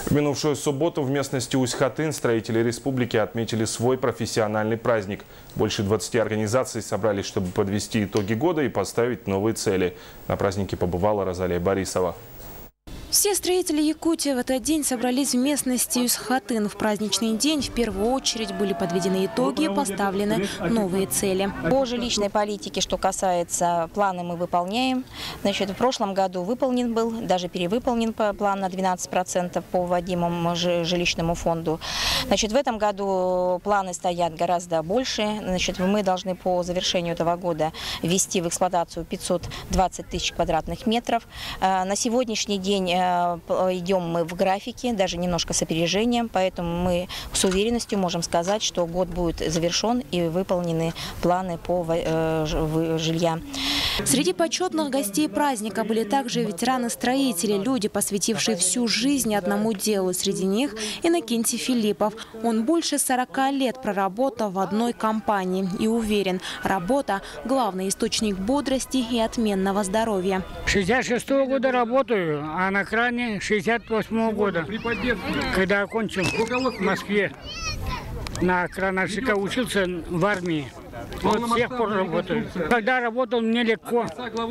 В минувшую субботу в местности Усть-Хатын строители республики отметили свой профессиональный праздник. Больше 20 организаций собрались, чтобы подвести итоги года и поставить новые цели. На празднике побывала Розалия Борисова. Все строители Якутии в этот день собрались в местности Усть-Хатын. В праздничный день в первую очередь были подведены итоги и поставлены новые цели. По жилищной политике, что касается плана, мы выполняем. Значит, в прошлом году выполнен был, даже перевыполнен план на 12% по вводимому жилищному фонду. Значит, в этом году планы стоят гораздо больше. Значит, мы должны по завершению этого года ввести в эксплуатацию 520 тысяч квадратных метров. На сегодняшний день идем мы в графике, даже немножко с опережением, поэтому мы с уверенностью можем сказать, что год будет завершен и выполнены планы по жилья. Среди почетных гостей праздника были также ветераны-строители, люди, посвятившие всю жизнь одному делу. Среди них Иннокентий Филиппов. Он больше 40 лет проработал в одной компании и уверен, работа – главный источник бодрости и отменного здоровья. 66-го года работаю, а на кране 68-го года, когда окончил в Москве. На крановщика учился в армии. Вот с тех пор работаю. Когда работал, мне легко.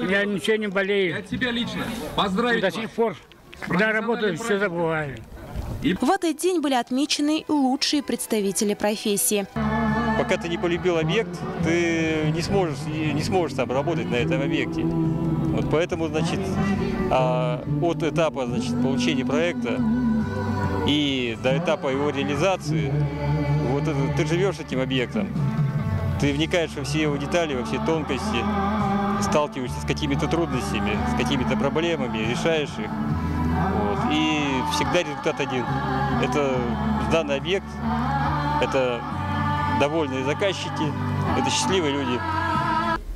Я ничего не болею. От тебя лично. Поздравить до сих пор. Когда работаю, все забываю. В этот день были отмечены лучшие представители профессии. Пока ты не полюбил объект, ты не сможешь там работать на этом объекте. Вот поэтому, значит, от этапа, значит, получения проекта и до этапа его реализации, вот ты живешь этим объектом, ты вникаешь во все его детали, во все тонкости, сталкиваешься с какими-то трудностями, с какими-то проблемами, решаешь их. Вот. И всегда результат один. Это данный объект, это довольные заказчики, это счастливые люди.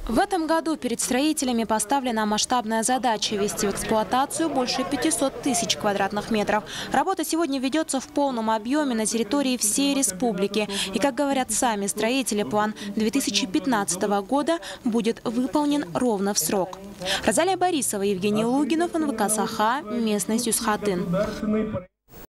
В этом году перед строителями поставлена масштабная задача – ввести в эксплуатацию больше 500 тысяч квадратных метров. Работа сегодня ведется в полном объеме на территории всей республики. И, как говорят сами строители, план 2015 года будет выполнен ровно в срок. Розалия Борисова, Евгений Лугинов, НВК «Саха», местность Усть-Хатын.